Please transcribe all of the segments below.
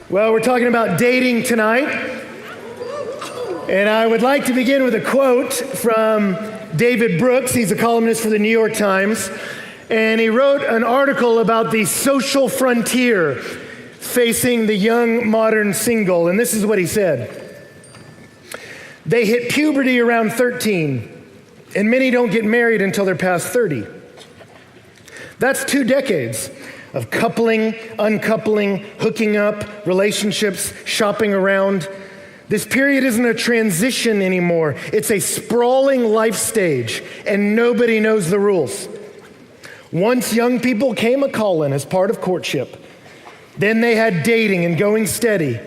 Well, we're talking about dating tonight, and I would like to begin with a quote from David Brooks. He's a columnist for the New York Times, and he wrote an article about the social frontier facing the young modern single, and this is what he said. They hit puberty around 13, and many don't get married until they're past 30. That's 2 decades of coupling, uncoupling, hooking up, relationships, shopping around. This period isn't a transition anymore. It's a sprawling life stage, and nobody knows the rules. Once young people came a call-in as part of courtship. Then they had dating and going steady.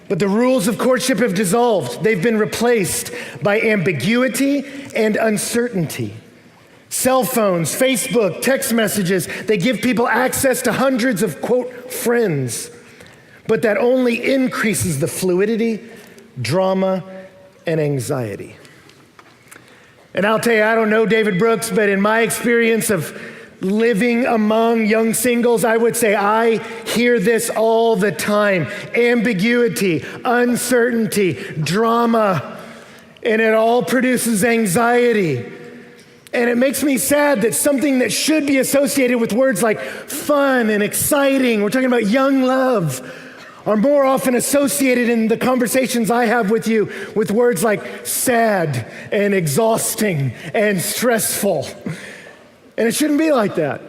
But the rules of courtship have dissolved. They've been replaced by ambiguity and uncertainty. Cell phones, Facebook, text messages, they give people access to hundreds of, quote, friends. But that only increases the fluidity, drama, and anxiety. And I'll tell you, I don't know David Brooks, but in my experience of living among young singles, I would say I hear this all the time. Ambiguity, uncertainty, drama, and it all produces anxiety. And it makes me sad that something that should be associated with words like fun and exciting, we're talking about young love, are more often associated in the conversations I have with you with words like sad and exhausting and stressful. And it shouldn't be like that.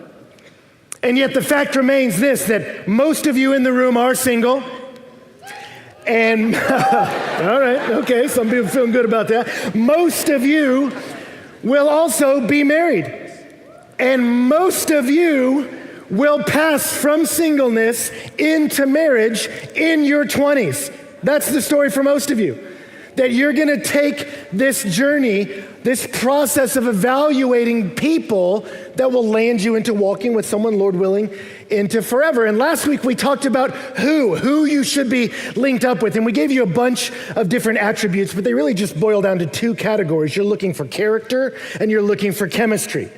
And yet the fact remains this, that most of you in the room are single. And, all right, okay, some people feeling good about that. Most of you will also be married. And most of you will pass from singleness into marriage in your 20s. That's the story for most of you. That you're gonna take this journey, this process of evaluating people that will land you into walking with someone, Lord willing, into forever. And last week we talked about who you should be linked up with. And we gave you a bunch of different attributes, but they really just boil down to 2 categories. You're looking for character and you're looking for chemistry.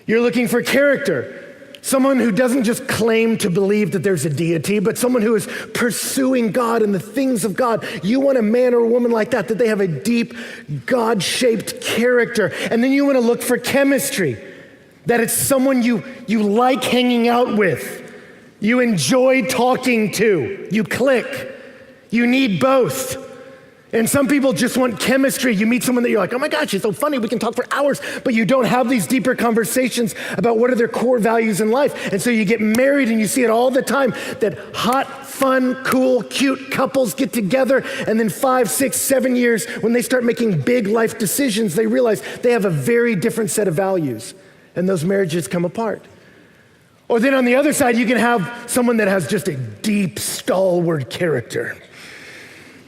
You're looking for character. Someone who doesn't just claim to believe that there's a deity, but someone who is pursuing God and the things of God. You want a man or a woman like that they have a deep, God-shaped character. And then you want to look for chemistry, that it's someone you like hanging out with, you enjoy talking to, you click. You need both. And some people just want chemistry. You meet someone that you're like, oh my gosh, she's so funny, we can talk for hours, but you don't have these deeper conversations about what are their core values in life. And so you get married and you see it all the time, that hot, fun, cool, cute couples get together, and then 5, 6, 7 years, when they start making big life decisions, they realize they have a very different set of values, and those marriages come apart. Or then on the other side, you can have someone that has just a deep, stalwart character,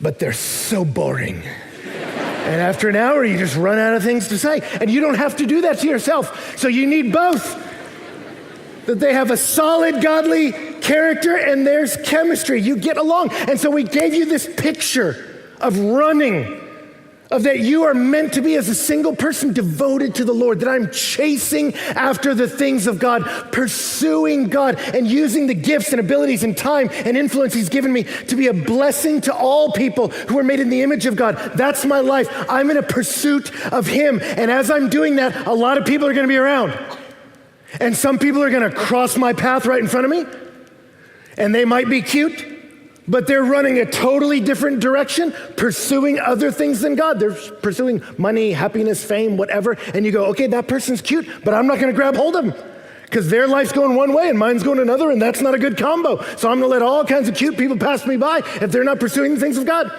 but they're so boring. And after an hour, you just run out of things to say. And you don't have to do that to yourself. So you need both. That they have a solid, godly character and there's chemistry. You get along. And so we gave you this picture of running, of that you are meant to be as a single person devoted to the Lord, that I'm chasing after the things of God, pursuing God, and using the gifts and abilities and time and influence He's given me to be a blessing to all people who are made in the image of God. That's my life. I'm in a pursuit of Him. And as I'm doing that, a lot of people are gonna be around. And some people are gonna cross my path right in front of me, and they might be cute, but they're running a totally different direction, pursuing other things than God. They're pursuing money, happiness, fame, whatever. And you go, okay, that person's cute, but I'm not gonna grab hold of them because their life's going one way and mine's going another, and that's not a good combo. So I'm gonna let all kinds of cute people pass me by if they're not pursuing the things of God.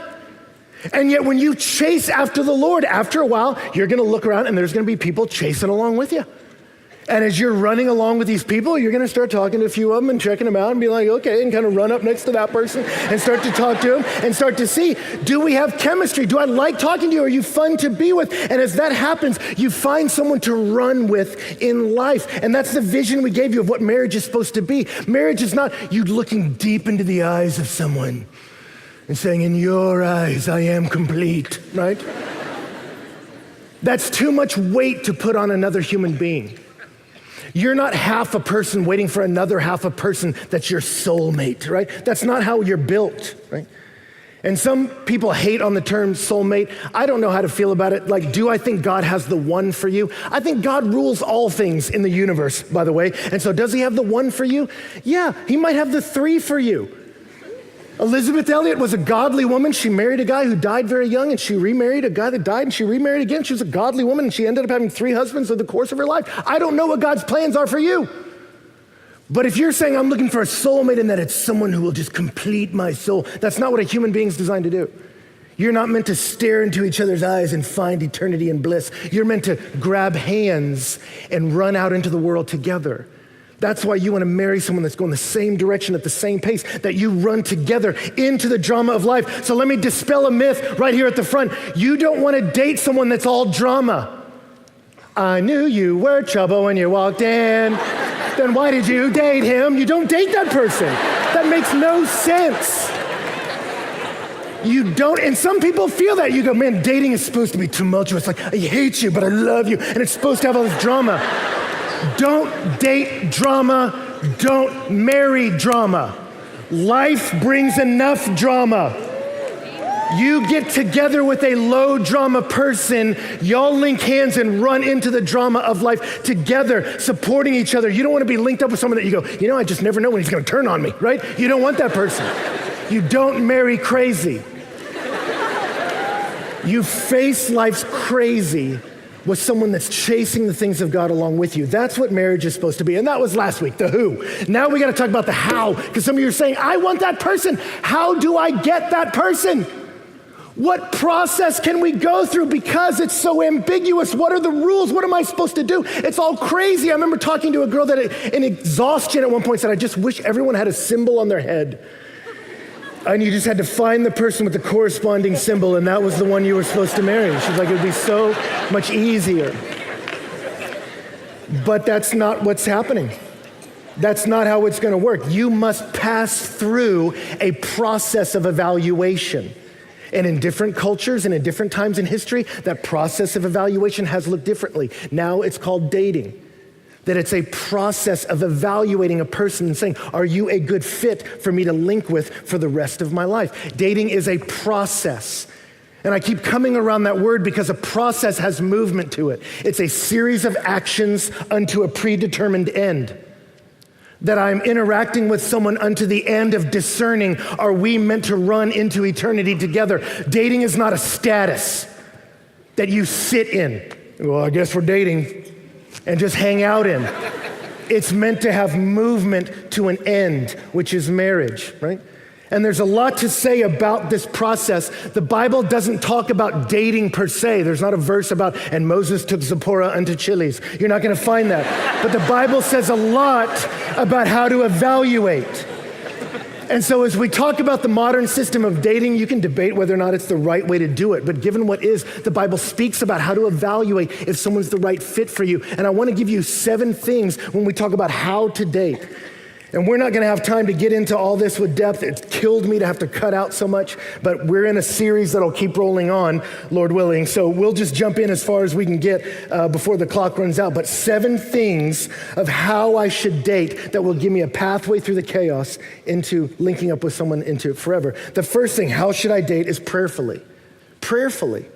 And yet when you chase after the Lord, after a while, you're gonna look around and there's gonna be people chasing along with you. And as you're running along with these people, you're gonna start talking to a few of them and checking them out and be like, okay, and kind of run up next to that person and start to talk to them and start to see, do we have chemistry? Do I like talking to you? Are you fun to be with? And as that happens, you find someone to run with in life. And that's the vision we gave you of what marriage is supposed to be. Marriage is not you looking deep into the eyes of someone and saying, in your eyes, I am complete, right? That's too much weight to put on another human being. You're not half a person waiting for another half a person that's your soulmate, right? That's not how you're built, right? And some people hate on the term soulmate. I don't know how to feel about it. Like, do I think God has the one for you? I think God rules all things in the universe, by the way. And so does he have the one for you? Yeah, he might have the three for you. Elizabeth Elliot was a godly woman. She married a guy who died very young, and she remarried a guy that died, and she remarried again. She was a godly woman, and she ended up having 3 husbands over the course of her life. I don't know what God's plans are for you. But if you're saying I'm looking for a soulmate and that it's someone who will just complete my soul, that's not what a human being is designed to do. You're not meant to stare into each other's eyes and find eternity and bliss. You're meant to grab hands and run out into the world together. That's why you want to marry someone that's going the same direction at the same pace, that you run together into the drama of life. So let me dispel a myth right here at the front. You don't want to date someone that's all drama. I knew you were trouble when you walked in. Then why did you date him? You don't date that person. That makes no sense. You don't, and some people feel that. You go, man, dating is supposed to be tumultuous. Like, I hate you, but I love you. And it's supposed to have all this drama. Don't date drama. Don't marry drama. Life brings enough drama. You get together with a low drama person, y'all link hands and run into the drama of life together, supporting each other. You don't want to be linked up with someone that you go, I just never know when he's going to turn on me, right? You don't want that person. You don't marry crazy. You face life's crazy with someone that's chasing the things of God along with you. That's what marriage is supposed to be. And that was last week, the who. Now we got to talk about the how, because some of you are saying, I want that person. How do I get that person? What process can we go through because it's so ambiguous? What are the rules? What am I supposed to do? It's all crazy. I remember talking to a girl that in exhaustion at one point said, I just wish everyone had a symbol on their head. And you just had to find the person with the corresponding symbol, and that was the one you were supposed to marry. She's like, it would be so much easier. But that's not what's happening. That's not how it's going to work. You must pass through a process of evaluation. And in different cultures and in different times in history, that process of evaluation has looked differently. Now it's called dating. That it's a process of evaluating a person and saying, are you a good fit for me to link with for the rest of my life? Dating is a process. And I keep coming around that word because a process has movement to it. It's a series of actions unto a predetermined end. That I'm interacting with someone unto the end of discerning, are we meant to run into eternity together? Dating is not a status that you sit in. Well, I guess we're dating, and just hang out in. It's meant to have movement to an end, which is marriage, right? And there's a lot to say about this process. The Bible doesn't talk about dating per se. There's not a verse about, and Moses took Zipporah unto Chili's. You're not going to find that. But the Bible says a lot about how to evaluate. And so as we talk about the modern system of dating, you can debate whether or not it's the right way to do it. But given what is, the Bible speaks about how to evaluate if someone's the right fit for you. And I want to give you 7 things when we talk about how to date. And we're not going to have time to get into all this with depth. It killed me to have to cut out so much, but we're in a series that'll keep rolling on, Lord willing. So we'll just jump in as far as we can get before the clock runs out. But 7 things of how I should date that will give me a pathway through the chaos into linking up with someone into forever. The first thing, how should I date, is prayerfully. Prayerfully.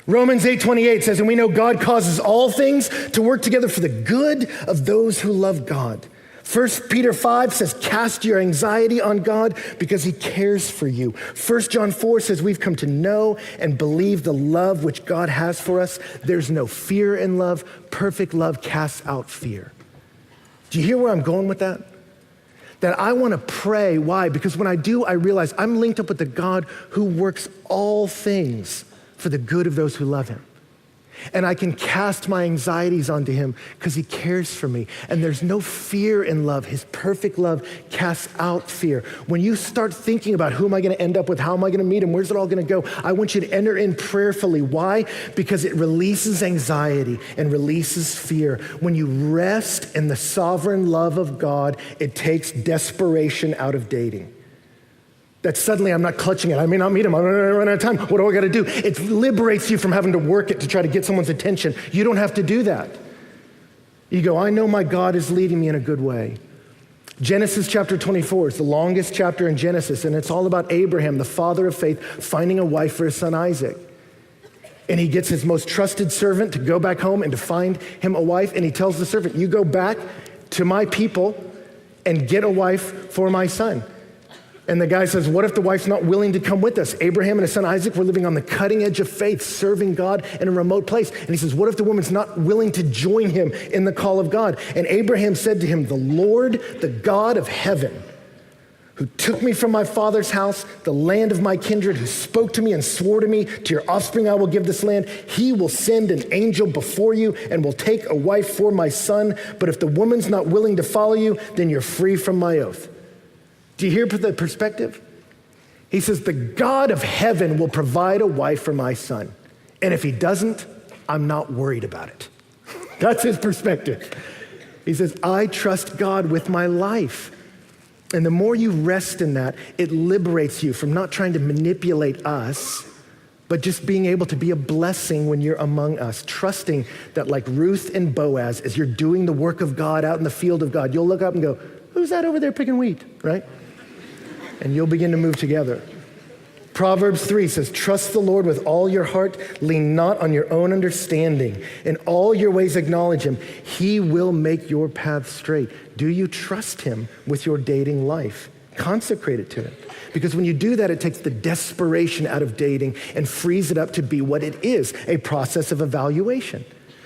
Romans 8:28 says, and we know God causes all things to work together for the good of those who love God. 1 Peter 5 says, cast your anxiety on God because he cares for you. 1 John 4 says, we've come to know and believe the love which God has for us. There's no fear in love. Perfect love casts out fear. Do you hear where I'm going with that? That I want to pray. Why? Because when I do, I realize I'm linked up with the God who works all things for the good of those who love him. And I can cast my anxieties onto him because he cares for me. And there's no fear in love. His perfect love casts out fear. When you start thinking about who am I going to end up with, how am I going to meet him, where's it all going to go, I want you to enter in prayerfully. Why? Because it releases anxiety and releases fear. When you rest in the sovereign love of God, it takes desperation out of dating. That suddenly I'm not clutching it. I may not meet him. I'm going to run out of time. What do I got to do? It liberates you from having to work it to try to get someone's attention. You don't have to do that. You go, I know my God is leading me in a good way. Genesis chapter 24 is the longest chapter in Genesis, and it's all about Abraham, the father of faith, finding a wife for his son Isaac. And he gets his most trusted servant to go back home and to find him a wife, and he tells the servant, you go back to my people and get a wife for my son. And the guy says, what if the wife's not willing to come with us? Abraham and his son Isaac were living on the cutting edge of faith, serving God in a remote place. And he says, what if the woman's not willing to join him in the call of God? And Abraham said to him, the Lord, the God of heaven, who took me from my father's house, the land of my kindred, who spoke to me and swore to me, to your offspring I will give this land, he will send an angel before you and will take a wife for my son. But if the woman's not willing to follow you, then you're free from my oath. Do you hear the perspective? He says, the God of heaven will provide a wife for my son. And if he doesn't, I'm not worried about it. That's his perspective. He says, I trust God with my life. And the more you rest in that, it liberates you from not trying to manipulate us, but just being able to be a blessing when you're among us, trusting that like Ruth and Boaz, as you're doing the work of God out in the field of God, you'll look up and go, who's that over there picking wheat, right? And you'll begin to move together. Proverbs 3 says, trust the Lord with all your heart, lean not on your own understanding. In all your ways acknowledge him. He will make your path straight. Do you trust him with your dating life? Consecrate it to him. Because when you do that, it takes the desperation out of dating and frees it up to be what it is, a process of evaluation.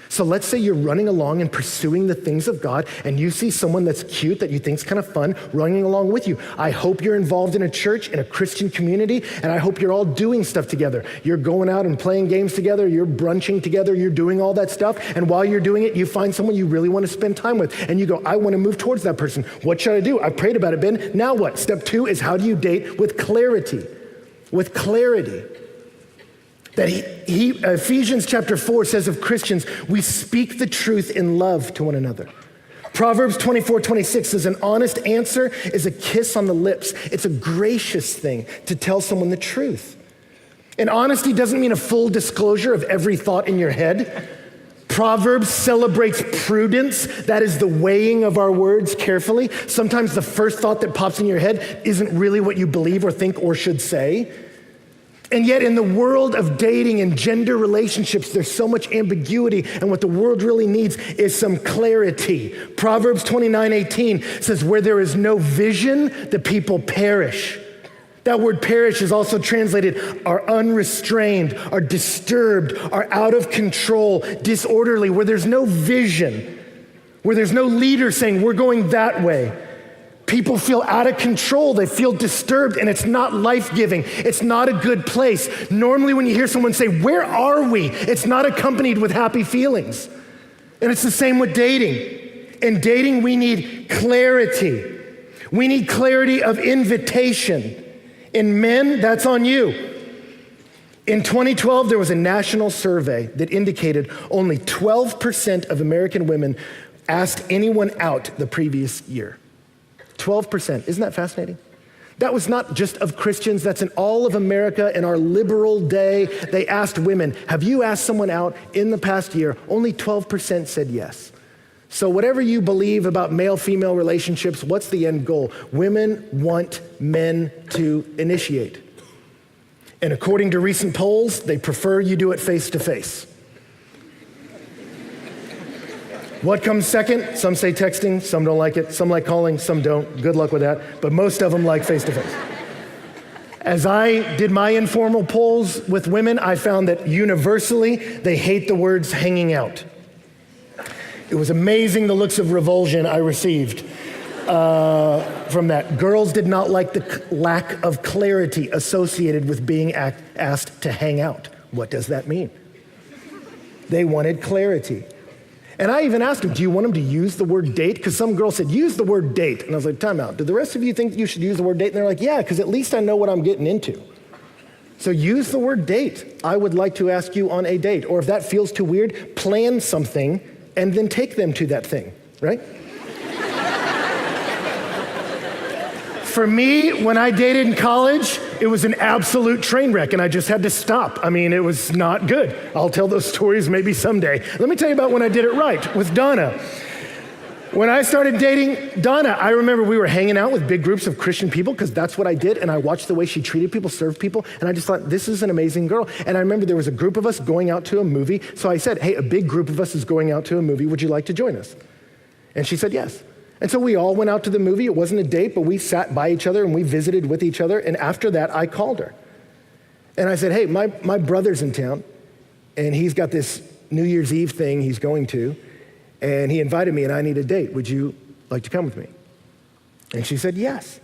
So let's say you're running along and pursuing the things of God, and you see someone that's cute that you think's kind of fun running along with you. I hope you're involved in a church, in a Christian community, and I hope you're all doing stuff together. You're going out and playing games together, you're brunching together, you're doing all that stuff, and while you're doing it, you find someone you really want to spend time with, and you go, I want to move towards that person. What should I do? I prayed about it, Ben. Now what? Step 2 is how do you date with clarity? With clarity. That Ephesians chapter 4 says of Christians, we speak the truth in love to one another. Proverbs 24:26 says an honest answer is a kiss on the lips. It's a gracious thing to tell someone the truth. And honesty doesn't mean a full disclosure of every thought in your head. Proverbs celebrates prudence. That is the weighing of our words carefully. Sometimes the first thought that pops in your head isn't really what you believe or think or should say. And yet in the world of dating and gender relationships, there's so much ambiguity, and what the world really needs is some clarity. Proverbs 29:18 says, where there is no vision, the people perish. That word perish is also translated are unrestrained, are disturbed, are out of control, disorderly, where there's no vision, where there's no leader saying, we're going that way. People feel out of control, they feel disturbed, and it's not life-giving. It's not a good place. Normally when you hear someone say, where are we? It's not accompanied with happy feelings. And it's the same with dating. In dating, we need clarity. We need clarity of invitation. In men, that's on you. In 2012, there was a national survey that indicated only 12% of American women asked anyone out the previous year. 12%. Isn't that fascinating? That was not just of Christians. That's in all of America in our liberal day. They asked women, have you asked someone out in the past year? Only 12% said yes. So whatever you believe about male-female relationships, what's the end goal? Women want men to initiate. And according to recent polls, they prefer you do it face-to-face. What comes second? Some say texting, some don't like it. Some like calling, some don't. Good luck with that. But most of them like face-to-face. As I did my informal polls with women, I found that universally, they hate the words hanging out. It was amazing the looks of revulsion I received from that. Girls did not like the lack of clarity associated with being asked to hang out. What does that mean? They wanted clarity. And I even asked them, do you want them to use the word date? Because some girl said, use the word date. And I was like, time out. Do the rest of you think you should use the word date? And they're like, yeah, because at least I know what I'm getting into. So use the word date. I would like to ask you on a date. Or if that feels too weird, plan something and then take them to that thing, right? For me, when I dated in college, it was an absolute train wreck, and I just had to stop. I mean, it was not good. I'll tell those stories maybe someday. Let me tell you about when I did it right with Donna. When I started dating Donna, I remember we were hanging out with big groups of Christian people because that's what I did, and I watched the way she treated people, served people, and I just thought, this is an amazing girl. And I remember there was a group of us going out to a movie, so I said, hey, a big group of us is going out to a movie. Would you like to join us? And she said yes. And so we all went out to the movie. It wasn't a date, but we sat by each other and we visited with each other, and after that, I called her. And I said, hey, my brother's in town, and he's got this New Year's Eve thing he's going to, and he invited me, and I need a date. Would you like to come with me? And she said yes.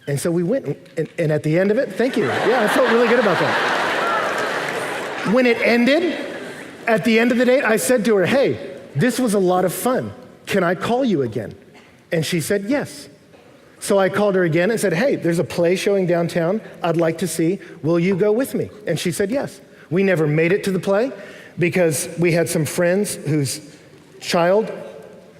And so we went, and at the end of it, thank you. Yeah, I felt really good about that. When it ended, at the end of the date, I said to her, hey, this was a lot of fun. Can I call you again? And she said yes. So I called her again and said, hey, there's a play showing downtown I'd like to see. Will you go with me? And she said yes. We never made it to the play because we had some friends whose child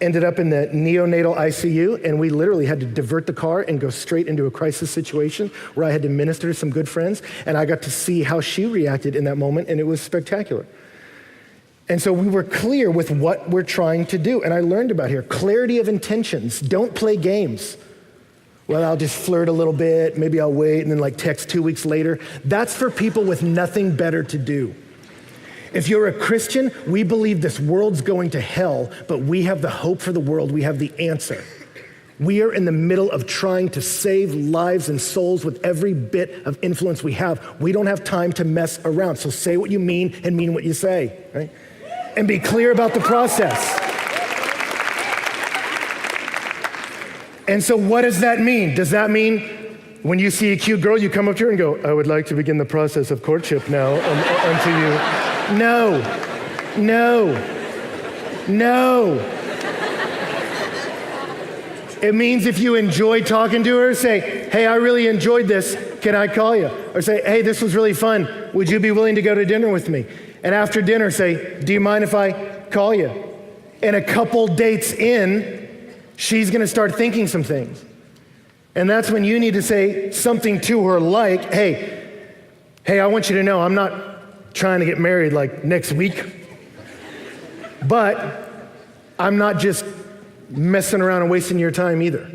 ended up in the neonatal ICU, and we literally had to divert the car and go straight into a crisis situation where I had to minister to some good friends, and I got to see how she reacted in that moment, and it was spectacular. And so we were clear with what we're trying to do, and I learned about here, clarity of intentions. Don't play games. Well, I'll just flirt a little bit, maybe I'll wait, and then like text 2 weeks later. That's for people with nothing better to do. If you're a Christian, we believe this world's going to hell, but we have the hope for the world. We have the answer. We are in the middle of trying to save lives and souls with every bit of influence we have. We don't have time to mess around. So say what you mean and mean what you say, right? And be clear about the process. And so what does that mean? Does that mean when you see a cute girl, you come up to her and go, I would like to begin the process of courtship now unto you? No. It means if you enjoy talking to her, say, hey, I really enjoyed this. Can I call you? Or say, hey, this was really fun. Would you be willing to go to dinner with me? And after dinner, say, do you mind if I call you? And a couple dates in, she's going to start thinking some things. And that's when you need to say something to her like, hey, I want you to know I'm not trying to get married like next week, but I'm not just messing around and wasting your time either.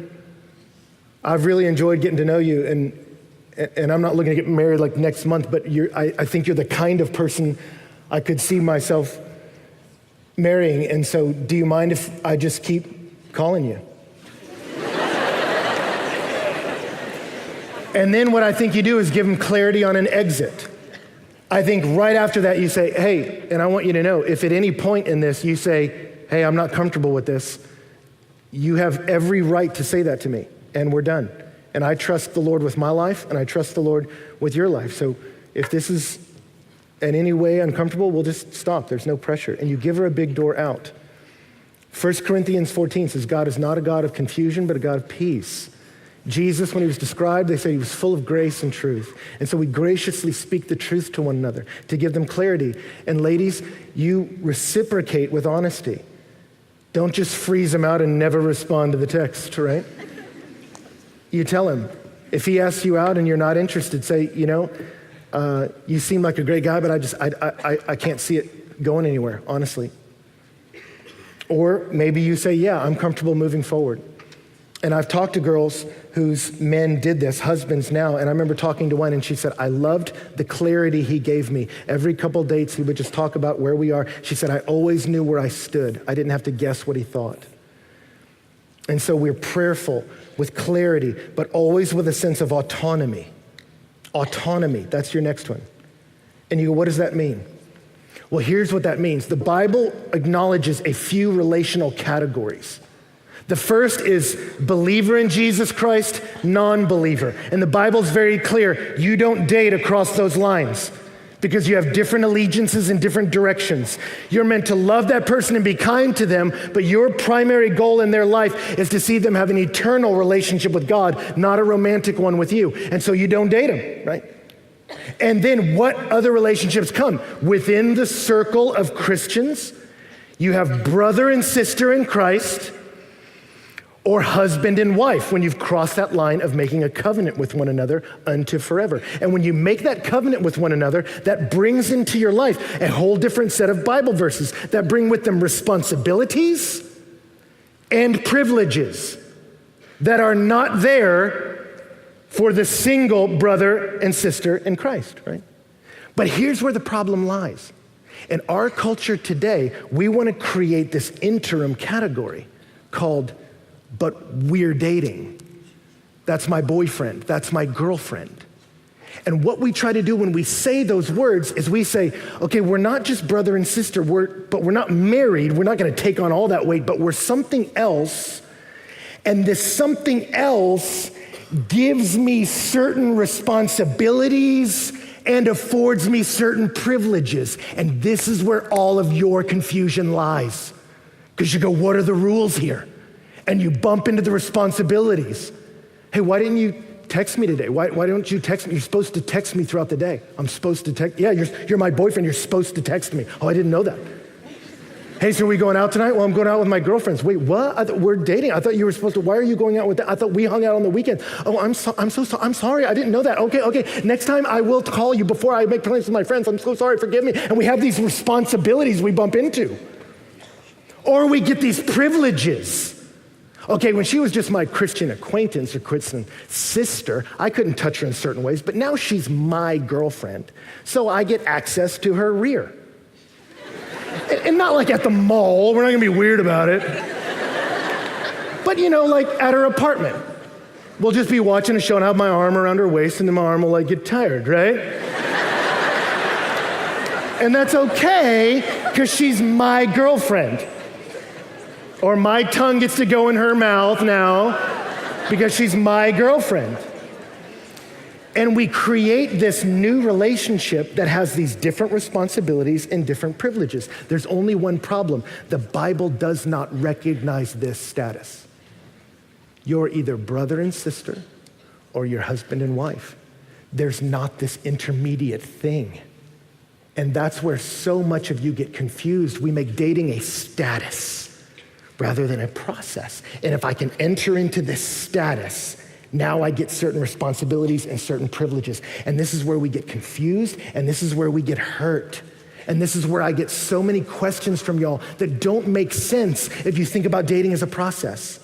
I've really enjoyed getting to know you, and I'm not looking to get married like next month, but I think you're the kind of person I could see myself marrying, and so do you mind if I just keep calling you? And then what I think you do is give them clarity on an exit. I think right after that you say, hey, and I want you to know, if at any point in this you say, hey, I'm not comfortable with this, you have every right to say that to me, and we're done. And I trust the Lord with my life, and I trust the Lord with your life. So if this is in any way uncomfortable, we'll just stop. There's no pressure. And you give her a big door out. 1 Corinthians 14 says, God is not a God of confusion, but a God of peace. Jesus, when he was described, they said he was full of grace and truth. And so we graciously speak the truth to one another to give them clarity. And ladies, you reciprocate with honesty. Don't just freeze him out and never respond to the text, right? You tell him. If he asks you out and you're not interested, say, you seem like a great guy, but I can't see it going anywhere, honestly. Or maybe you say, yeah, I'm comfortable moving forward. And I've talked to girls whose men did this, husbands now, and I remember talking to one and she said, I loved the clarity he gave me. Every couple dates, he would just talk about where we are. She said, I always knew where I stood. I didn't have to guess what he thought. And so we're prayerful with clarity, but always with a sense of autonomy. Autonomy, that's your next one. And you go, what does that mean? Well, here's what that means. The Bible acknowledges a few relational categories. The first is believer in Jesus Christ, non-believer. And the Bible's very clear, you don't date across those lines because you have different allegiances in different directions. You're meant to love that person and be kind to them, but your primary goal in their life is to see them have an eternal relationship with God, not a romantic one with you. And so you don't date them, right? And then what other relationships come? Within the circle of Christians, you have brother and sister in Christ, or husband and wife, when you've crossed that line of making a covenant with one another unto forever. And when you make that covenant with one another, that brings into your life a whole different set of Bible verses that bring with them responsibilities and privileges that are not there for the single brother and sister in Christ, right? But here's where the problem lies. In our culture today, we want to create this interim category called, but we're dating. That's my boyfriend, that's my girlfriend. And what we try to do when we say those words is we say, okay, we're not just brother and sister, but we're not married, we're not gonna take on all that weight, but we're something else. And this something else gives me certain responsibilities and affords me certain privileges. And this is where all of your confusion lies. Because you go, what are the rules here? And you bump into the responsibilities. Hey, why didn't you text me today? Why don't you text me? You're supposed to text me throughout the day. I'm supposed to text. Yeah, you're my boyfriend. You're supposed to text me. Oh, I didn't know that. Hey, so are we going out tonight? Well, I'm going out with my girlfriends. Wait, what? We're dating. I thought you were supposed to. Why are you going out with that? I thought we hung out on the weekend. Oh, I'm sorry. I didn't know that. Okay. Next time I will call you before I make plans with my friends. I'm so sorry. Forgive me. And we have these responsibilities we bump into. Or we get these privileges. Okay, when she was just my Christian acquaintance or Christian sister, I couldn't touch her in certain ways, but now she's my girlfriend. So I get access to her rear. And not like at the mall, we're not gonna be weird about it. But like at her apartment. We'll just be watching a show and I have my arm around her waist and then my arm will get tired, right? And that's okay, because she's my girlfriend. Or my tongue gets to go in her mouth now because she's my girlfriend. And we create this new relationship that has these different responsibilities and different privileges. There's only one problem. The Bible does not recognize this status. You're either brother and sister or you're husband and wife. There's not this intermediate thing. And that's where so much of you get confused. We make dating a status rather than a process. And if I can enter into this status, now I get certain responsibilities and certain privileges. And this is where we get confused, and this is where we get hurt. And this is where I get so many questions from y'all that don't make sense if you think about dating as a process.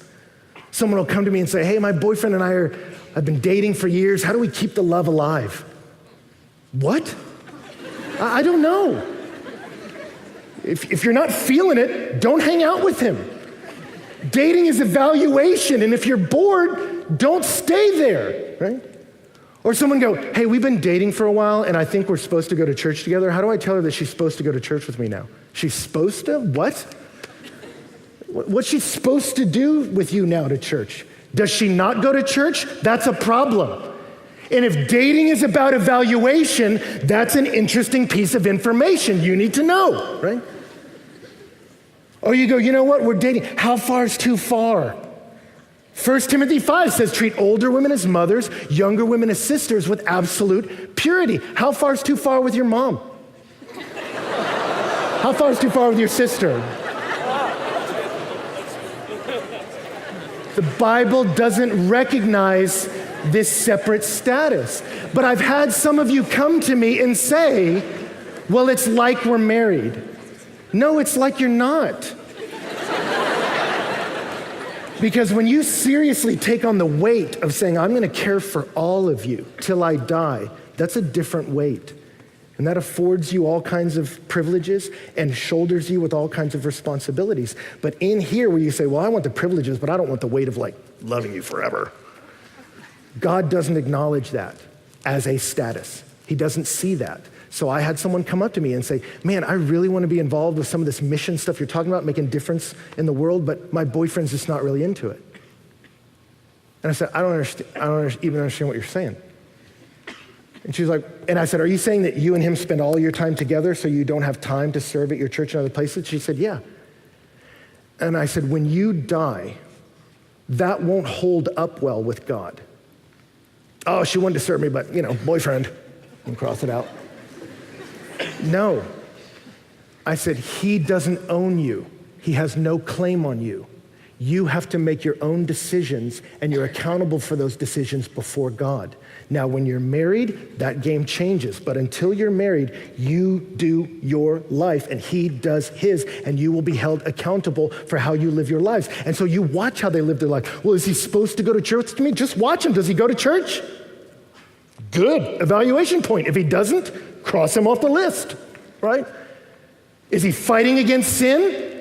Someone will come to me and say, hey, my boyfriend and I've been dating for years. How do we keep the love alive? What? I don't know. If you're not feeling it, don't hang out with him. Dating is evaluation, and if you're bored, don't stay there, right? Or someone go, hey, we've been dating for a while, and I think we're supposed to go to church together. How do I tell her that she's supposed to go to church with me now? She's supposed to? What? What's she supposed to do with you now to church? Does she not go to church? That's a problem. And if dating is about evaluation, that's an interesting piece of information you need to know, right? Or you go, you know what, we're dating. How far is too far? 1 Timothy 5 says, treat older women as mothers, younger women as sisters with absolute purity. How far is too far with your mom? How far is too far with your sister? The Bible doesn't recognize this separate status. But I've had some of you come to me and say, well, it's like we're married. No, it's like you're not. Because when you seriously take on the weight of saying, I'm gonna care for all of you till I die, that's a different weight. And that affords you all kinds of privileges and shoulders you with all kinds of responsibilities. But in here where you say, well, I want the privileges, but I don't want the weight of loving you forever. God doesn't acknowledge that as a status. He doesn't see that. So I had someone come up to me and say, man, I really want to be involved with some of this mission stuff you're talking about, making a difference in the world, but my boyfriend's just not really into it. And I said, I don't even understand what you're saying. And she's like, and I said, are you saying that you and him spend all your time together so you don't have time to serve at your church and other places? She said, yeah. And I said, when you die, that won't hold up well with God. Oh, she wanted to serve me, but boyfriend, and cross it out. No. I said, he doesn't own you. He has no claim on you. You have to make your own decisions, and you're accountable for those decisions before God. Now, when you're married, that game changes. But until you're married, you do your life, and he does his, and you will be held accountable for how you live your lives. And so you watch how they live their life. Well, is he supposed to go to church with me? Just watch him. Does he go to church? Good. Evaluation point. If he doesn't, cross him off the list, right? Is he fighting against sin?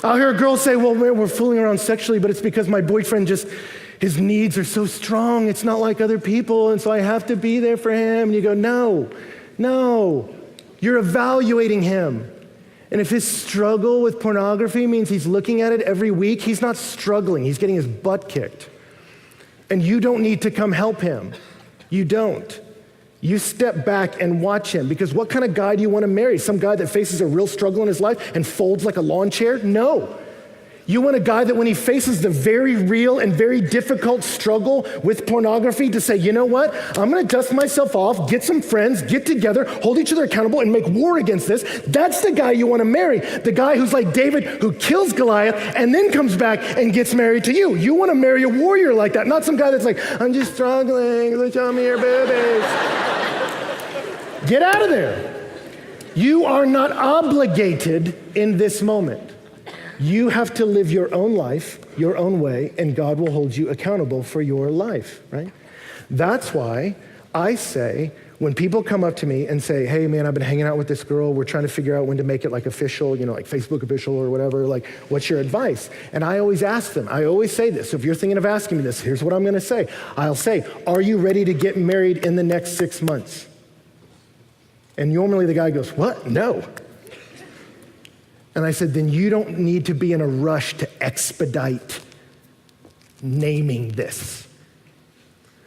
I'll hear a girl say, well, we're fooling around sexually, but it's because my boyfriend his needs are so strong. It's not like other people, and so I have to be there for him. And you go, no. You're evaluating him. And if his struggle with pornography means he's looking at it every week, he's not struggling. He's getting his butt kicked. And you don't need to come help him. You don't. You step back and watch him, because what kind of guy do you want to marry? Some guy that faces a real struggle in his life and folds like a lawn chair? No. You want a guy that when he faces the very real and very difficult struggle with pornography to say, you know what? I'm going to dust myself off, get some friends, get together, hold each other accountable, and make war against this. That's the guy you want to marry. The guy who's like David, who kills Goliath and then comes back and gets married to you. You want to marry a warrior like that, not some guy that's like, I'm just struggling, so show me your boobies. Get out of there. You are not obligated in this moment. You have to live your own life, your own way, and God will hold you accountable for your life, right? That's why I say, when people come up to me and say, hey man, I've been hanging out with this girl, we're trying to figure out when to make it like official, like Facebook official or whatever, like what's your advice? And I always ask them, I always say this, so if you're thinking of asking me this, here's what I'm gonna say. I'll say, are you ready to get married in the next 6 months? And normally the guy goes, what? No. And I said, then you don't need to be in a rush to expedite naming this.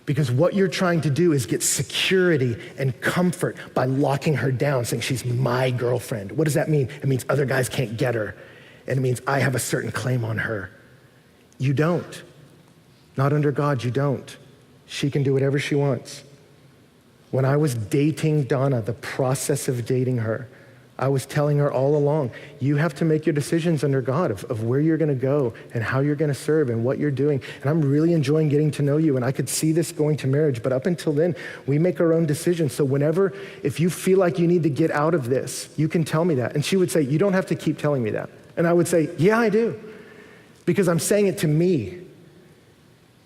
Because what you're trying to do is get security and comfort by locking her down, saying she's my girlfriend. What does that mean? It means other guys can't get her. And it means I have a certain claim on her. You don't. Not under God, you don't. She can do whatever she wants. When I was dating Donna, the process of dating her, I was telling her all along, you have to make your decisions under God of where you're gonna go and how you're gonna serve and what you're doing. And I'm really enjoying getting to know you, and I could see this going to marriage, but up until then, we make our own decisions. So if you feel like you need to get out of this, you can tell me that. And she would say, you don't have to keep telling me that. And I would say, yeah, I do, because I'm saying it to me.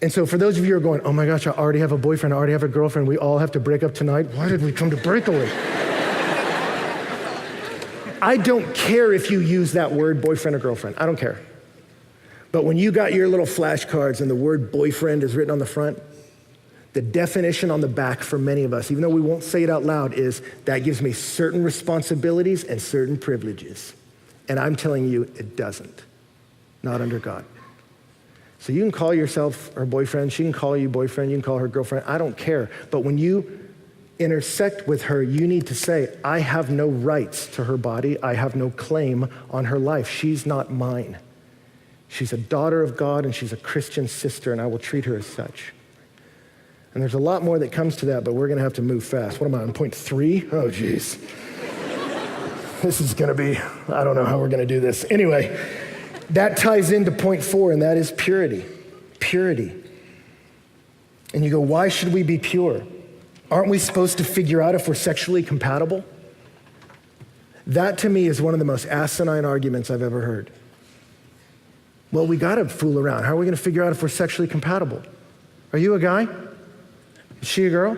And so for those of you who are going, oh my gosh, I already have a boyfriend, I already have a girlfriend, we all have to break up tonight. Why did we come to Breakaway? I don't care if you use that word boyfriend or girlfriend. I don't care. But when you got your little flashcards and the word boyfriend is written on the front, the definition on the back for many of us, even though we won't say it out loud, is that gives me certain responsibilities and certain privileges. And I'm telling you, it doesn't. Not under God. So you can call yourself her boyfriend, she can call you boyfriend, you can call her girlfriend, I don't care. But when you intersect with her, you need to say, I have no rights to her body. I have no claim on her life. She's not mine. She's a daughter of God and she's a Christian sister, and I will treat her as such. And there's a lot more that comes to that, but we're gonna have to move fast. What am I on point 3? Oh geez. This is gonna be, I don't know how we're gonna do this. Anyway, that ties into point 4, and that is purity. Purity. And you go, why should we be pure? Aren't we supposed to figure out if we're sexually compatible? That to me is one of the most asinine arguments I've ever heard. Well, we gotta fool around. How are we gonna figure out if we're sexually compatible? Are you a guy? Is she a girl?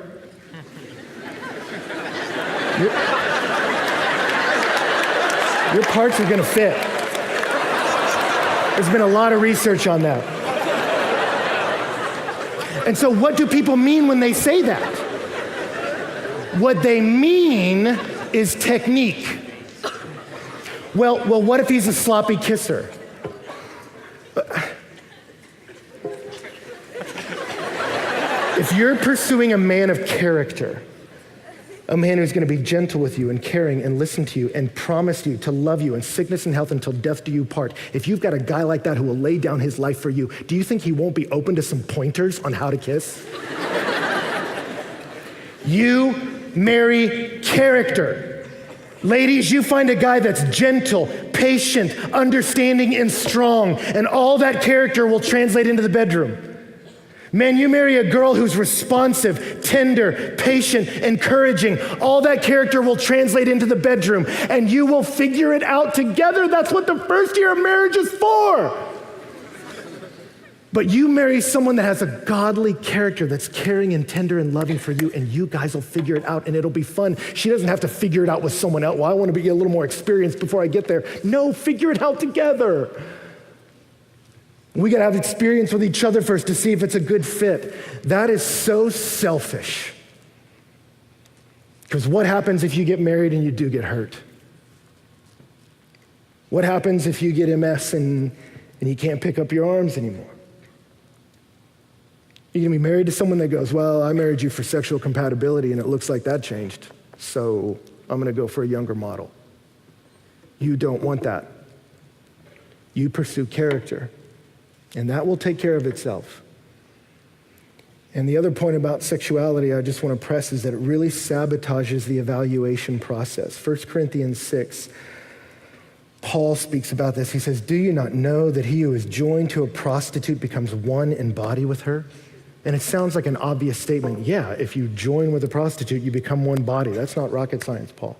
Your parts are gonna fit. There's been a lot of research on that. And so what do people mean when they say that? What they mean is technique. Well, what if he's a sloppy kisser? If you're pursuing a man of character, a man who's gonna be gentle with you and caring and listen to you and promise you to love you in sickness and health until death do you part, if you've got a guy like that who will lay down his life for you, do you think he won't be open to some pointers on how to kiss? You marry character. Ladies, you find a guy that's gentle, patient, understanding, and strong, and all that character will translate into the bedroom. Men, you marry a girl who's responsive, tender, patient, encouraging. All that character will translate into the bedroom, and you will figure it out together. That's what the first year of marriage is for. But you marry someone that has a godly character that's caring and tender and loving for you, and you guys will figure it out, and it'll be fun. She doesn't have to figure it out with someone else. Well, I want to be a little more experienced before I get there. No, figure it out together. We got to have experience with each other first to see if it's a good fit. That is so selfish. Because what happens if you get married and you do get hurt? What happens if you get MS and you can't pick up your arms anymore? You're going to be married to someone that goes, well, I married you for sexual compatibility and it looks like that changed, so I'm going to go for a younger model. You don't want that. You pursue character, and that will take care of itself. And the other point about sexuality I just want to press is that it really sabotages the evaluation process. 1 Corinthians 6, Paul speaks about this. He says, do you not know that he who is joined to a prostitute becomes one in body with her? And it sounds like an obvious statement. Yeah, if you join with a prostitute, you become one body. That's not rocket science, Paul.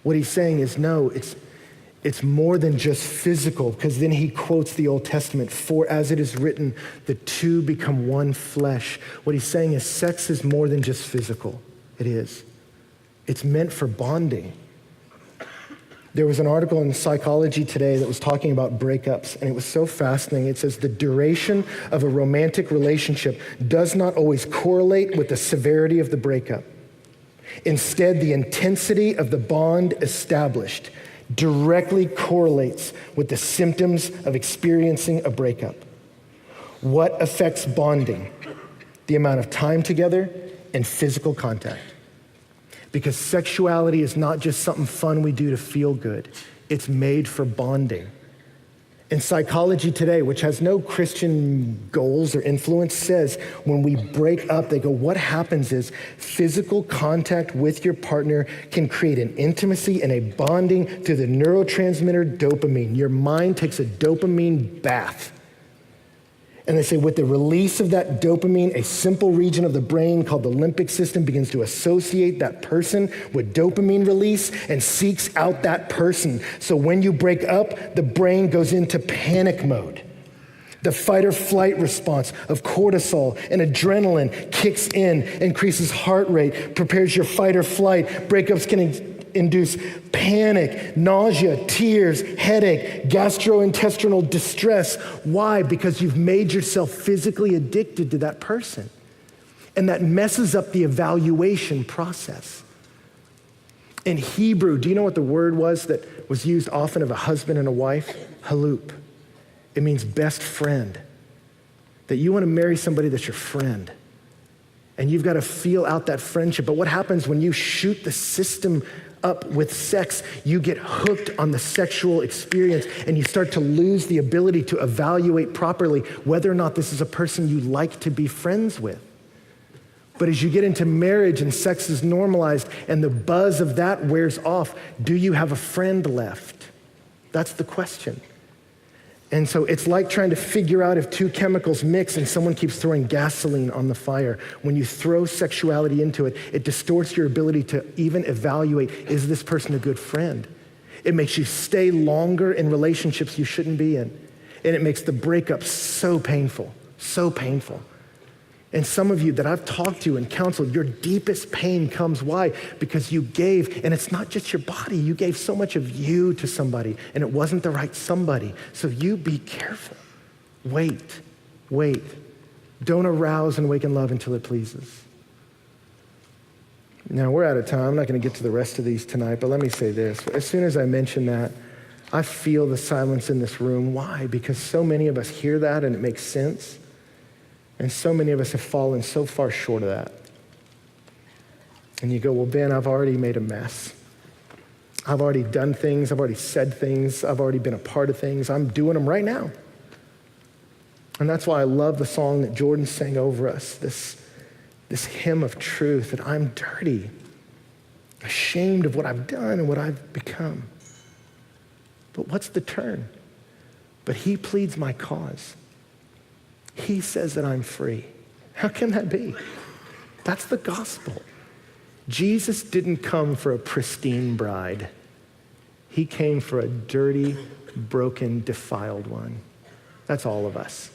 What he's saying is, no, it's more than just physical, because then he quotes the Old Testament, for as it is written, the two become one flesh. What he's saying is sex is more than just physical. It is. It's meant for bonding. There was an article in Psychology Today that was talking about breakups, and it was so fascinating. It says the duration of a romantic relationship does not always correlate with the severity of the breakup. Instead, the intensity of the bond established directly correlates with the symptoms of experiencing a breakup. What affects bonding? The amount of time together and physical contact. Because sexuality is not just something fun we do to feel good. It's made for bonding. In Psychology Today, which has no Christian goals or influence, says when we break up, they go, what happens is physical contact with your partner can create an intimacy and a bonding through the neurotransmitter dopamine. Your mind takes a dopamine bath. And they say with the release of that dopamine, a simple region of the brain called the limbic system begins to associate that person with dopamine release and seeks out that person. So when you break up, the brain goes into panic mode. The fight or flight response of cortisol and adrenaline kicks in, increases heart rate, prepares your fight or flight. Breakups can induce panic, nausea, tears, headache, gastrointestinal distress. Why? Because you've made yourself physically addicted to that person. And that messes up the evaluation process. In Hebrew, do you know what the word was that was used often of a husband and a wife? Halup. It means best friend. That you want to marry somebody that's your friend. And you've got to feel out that friendship. But what happens when you shoot the system up with sex? You get hooked on the sexual experience and you start to lose the ability to evaluate properly whether or not this is a person you like to be friends with. But as you get into marriage and sex is normalized and the buzz of that wears off, do you have a friend left? That's the question. And so it's like trying to figure out if two chemicals mix and someone keeps throwing gasoline on the fire. When you throw sexuality into it, it distorts your ability to even evaluate, is this person a good friend? It makes you stay longer in relationships you shouldn't be in. And it makes the breakup so painful, so painful. And some of you that I've talked to and counseled, your deepest pain comes, why? Because you gave, and it's not just your body, you gave so much of you to somebody, and it wasn't the right somebody. So you be careful. Wait. Don't arouse and awaken love until it pleases. Now, we're out of time. I'm not going to get to the rest of these tonight, but let me say this. As soon as I mention that, I feel the silence in this room. Why? Because so many of us hear that and it makes sense. And so many of us have fallen so far short of that. And you go, well, Ben, I've already made a mess. I've already done things. I've already said things. I've already been a part of things. I'm doing them right now. And that's why I love the song that Jordan sang over us, this hymn of truth, that I'm dirty. ashamed of what I've done and what I've become. But what's the turn? But he pleads my cause. He says that I'm free. How can that be? That's the gospel. Jesus didn't come for a pristine bride. He came for a dirty, broken, defiled one. That's all of us.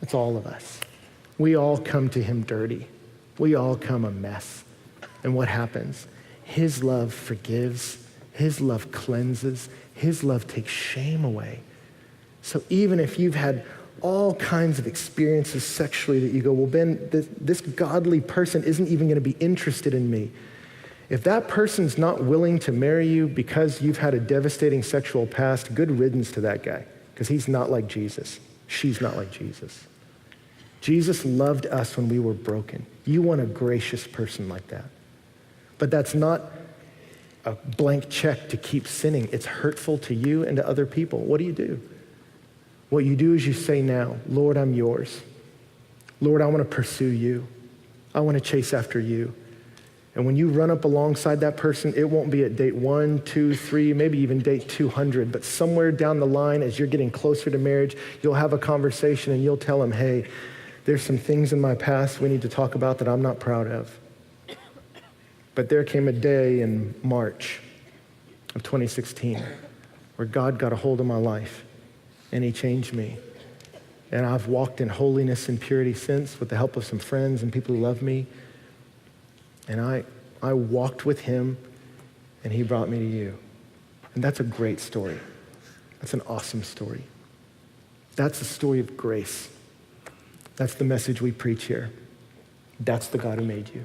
That's all of us. We all come to him dirty. We all come a mess. And what happens? His love forgives. His love cleanses. His love takes shame away. So even if you've had all kinds of experiences sexually that you go, well, Ben, this godly person isn't even going to be interested in me. If that person's not willing to marry you because you've had a devastating sexual past, good riddance to that guy, because he's not like Jesus. She's not like Jesus. Jesus loved us when we were broken. You want a gracious person like that. But that's not a blank check to keep sinning. It's hurtful to you and to other people. What do? What you do is you say now, Lord, I'm yours. Lord, I want to pursue you. I want to chase after you. And when you run up alongside that person, it won't be at date 1, 2, 3, maybe even date 200, but somewhere down the line as you're getting closer to marriage, you'll have a conversation and you'll tell them, hey, there's some things in my past we need to talk about that I'm not proud of. But there came a day in March of 2016 where God got a hold of my life and he changed me. And I've walked in holiness and purity since with the help of some friends and people who love me. And I walked with him and he brought me to you. And that's a great story. That's an awesome story. That's the story of grace. That's the message we preach here. That's the God who made you.